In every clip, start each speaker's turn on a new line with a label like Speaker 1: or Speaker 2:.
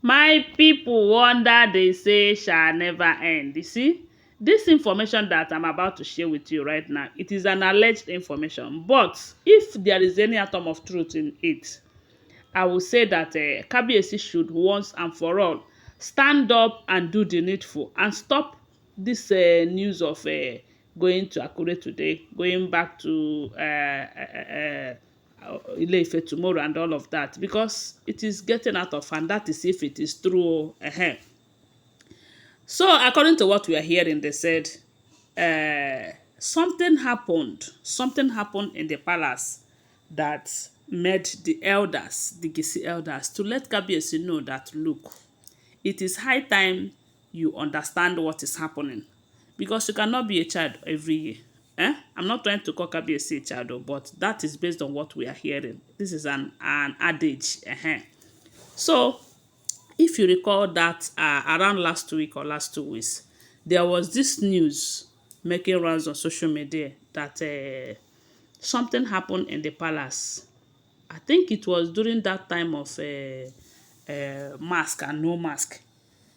Speaker 1: My people wonder they say shall never end. You see, this information that I'm about to share with you right now, it is an alleged information. But if there is any atom of truth in it, I will say that Kabiyesi should once and for all stand up and do the needful and stop this news of going to Akure today, going back to Ile-Ife tomorrow and all of that, because it is getting out of hand. That is if it is true. So according to what we are hearing, they said something happened. Something happened in the palace that made the elders, the Gisi elders, to let Kabiyesi know that, look, it is high time you understand what is happening, because you cannot be a child every year. I'm not trying to call Kabiyesi a child, but that is based on what we are hearing. This is an adage. So if you recall that around last week or last 2 weeks, there was this news making rounds on social media that something happened in the palace. I think it was during that time of mask and no mask.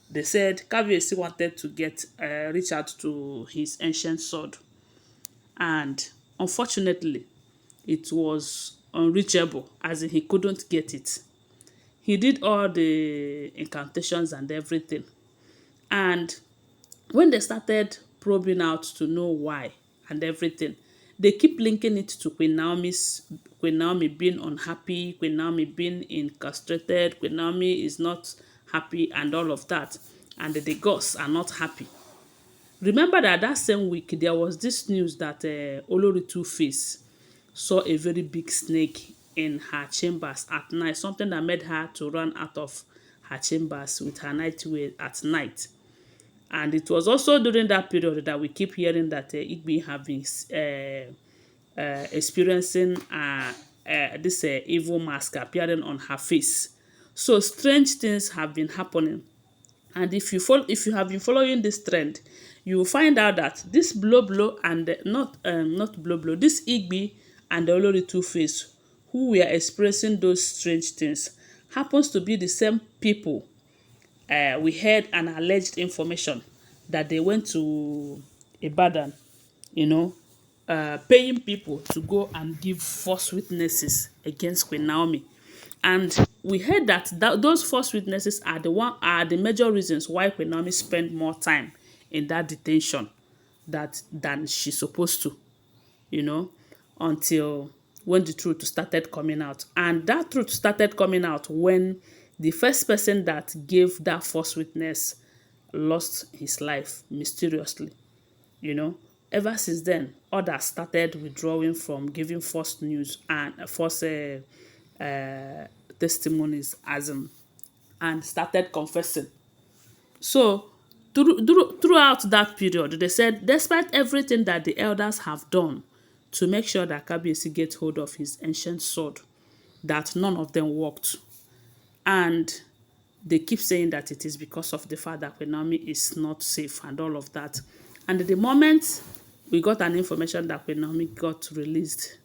Speaker 1: They said Kabiyesi wanted to reach out to his ancient sword, and unfortunately, it was unreachable, as in he couldn't get it. He did all the incantations and everything. And when they started probing out to know why and everything, they keep linking it to Queen Naomi being unhappy, Queen Naomi being incastrated, Queen Naomi is not happy and all of that. And the gods are not happy. Remember that that same week there was this news that Olori Two-Face saw a very big snake in her chambers at night, something that made her to run out of her chambers with her nightwear at night. And it was also during that period that we keep hearing that Igbi have been experiencing this evil mask appearing on her face. So strange things have been happening. And if you have been following this trend, you will find out that this blow blow and not blow blow, this Igbi and the Olori Two-Face who were expressing those strange things happens to be the same people. We heard an alleged information that they went to Ibadan, you know, paying people to go and give false witnesses against Queen Naomi. And we heard that, those false witnesses are the major reasons why Queen Naomi spent more time in that detention than she's supposed to, you know, until when the truth started coming out. And that truth started coming out when the first person that gave that false witness lost his life mysteriously, you know. Ever since then, others started withdrawing from giving false news and false uh, testimonies and started confessing. So throughout that period, they said despite everything that the elders have done to make sure that Kabiyesi gets hold of his ancient sword, that none of them worked. And they keep saying that it is because of the fact that Queen Naomi is not safe and all of that. And the moment we got an information that Queen Naomi got released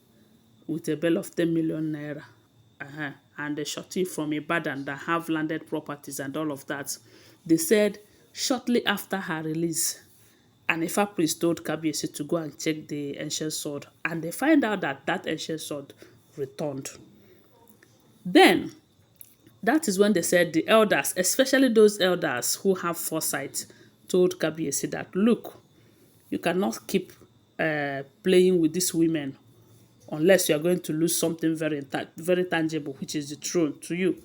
Speaker 1: with a bail of 10 million naira, and a shorty from Ibadan that have landed properties and all of that, they said shortly after her release, an Ifa priest told Kabiyesi to go and check the ancient sword, and they find out that that ancient sword returned. Then that is when they said the elders, especially those elders who have foresight, told Kabiyesi that, look, you cannot keep playing with these women unless you are going to lose something very tangible, which is the throne to you.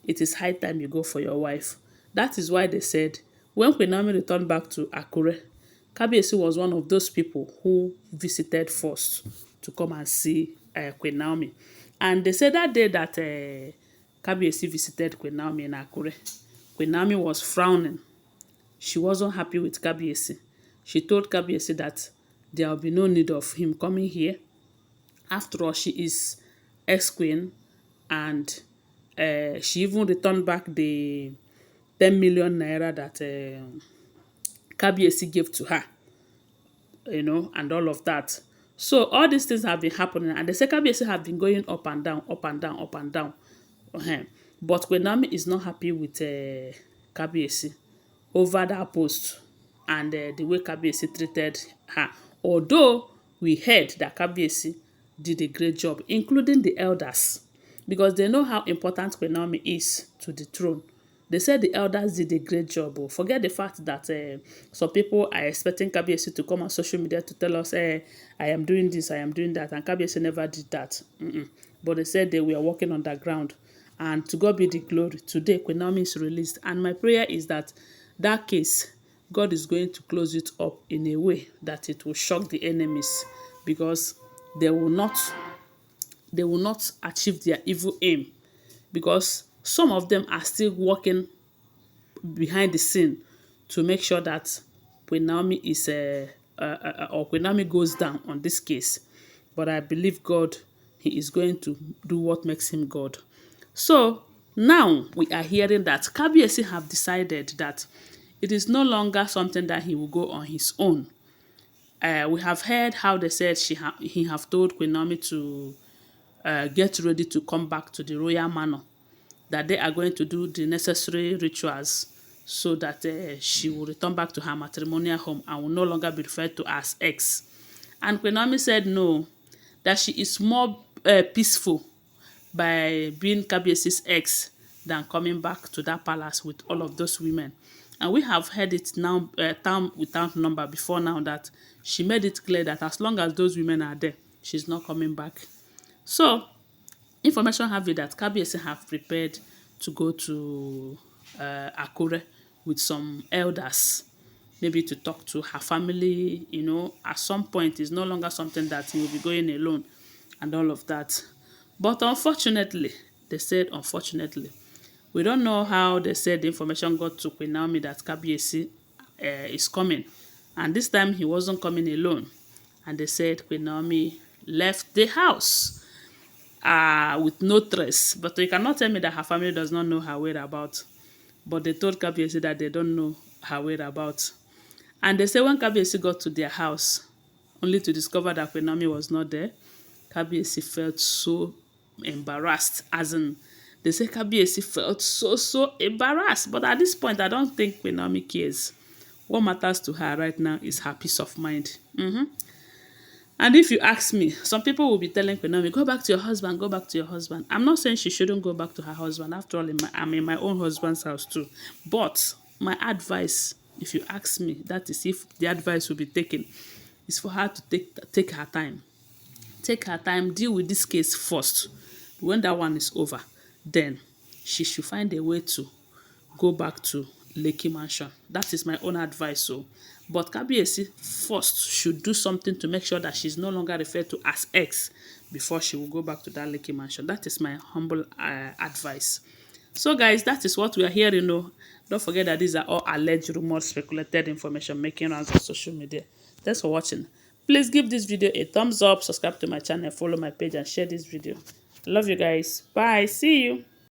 Speaker 1: It is high time you go for your wife. That is why they said when Queen Naomi returned back to Akure, Kabiyesi was one of those people who visited first to come and see Queen Naomi. And they said that day that Kabiyesi visited Queen Naomi in Akure, Queen Naomi was frowning. She wasn't happy with Kabiyesi. She told Kabiyesi that there will be no need of him coming here. After all, she is ex-queen, and she even returned back the 10 million naira that Kabiyesi gave to her, you know, and all of that. So all these things have been happening, and the say Kabiyesi have been going up and down, up and down, up and down. Uh-huh. But Queen Naomi is not happy with Kabiyesi over that post and the way Kabiyesi treated her. Although we heard that Kabiyesi did a great job, including the elders, because they know how important Queen Naomi is to the throne. They said the elders did a great job. Oh. Forget the fact that some people are expecting Kabiyesi to come on social media to tell us, I am doing this, I am doing that, and Kabiyesi never did that. But they said they were working underground. And to God be the glory. Today, Queen Naomi is released. And my prayer is that that case, God is going to close it up in a way that it will shock the enemies, because they will not achieve their evil aim, because some of them are still working behind the scene to make sure that Queen Naomi is or Queen Naomi goes down on this case. But I believe God, He is going to do what makes Him God. So now we are hearing that Kabiyesi have decided that it is no longer something that he will go on his own. We have heard how they said he have told Queen Naomi to get ready to come back to the royal manor, that they are going to do the necessary rituals so that she will return back to her matrimonial home and will no longer be referred to as ex. And Queen Naomi said no, that she is more peaceful by being Kabiyesi's ex than coming back to that palace with all of those women. And we have heard it now, time without number before now, that she made it clear that as long as those women are there, she's not coming back. So, information have it that Kabiyesi have prepared to go to Akure with some elders, maybe to talk to her family. At some point, it's no longer something that he will be going alone and all of that. But unfortunately, they said unfortunately, we don't know how they said the information got to Queen Naomi that Kabiyesi is coming. And this time he wasn't coming alone. And they said Queen Naomi left the house with no trace. But you cannot tell me that her family does not know her whereabouts. But they told Kabiyesi that they don't know her whereabouts. And they say when Kabiyesi got to their house, only to discover that Queen Naomi was not there, Kabiyesi felt so embarrassed. As in, they say Kabiyesi felt so embarrassed. But at this point, I don't think Queen Naomi cares. What matters to her right now is her peace of mind. And if you ask me, some people will be telling Queen Naomi, go back to your husband, go back to your husband. I'm not saying she shouldn't go back to her husband. After all, I'm in my own husband's house too. But my advice, if you ask me, that is if the advice will be taken, is for her to take her time. Take her time, deal with this case first. When that one is over, then she should find a way to go back to Lekki Mansion. That is my own advice. So, but Kabiyesi first should do something to make sure that she's no longer referred to as ex before she will go back to that Lekki Mansion. That is my humble advice. So guys, that is what we are hearing. Don't forget that these are all alleged rumors, speculated information making rounds on social media. Thanks for watching. Please give this video a thumbs up, subscribe to my channel, follow my page and share this video. I love you guys. Bye. See you.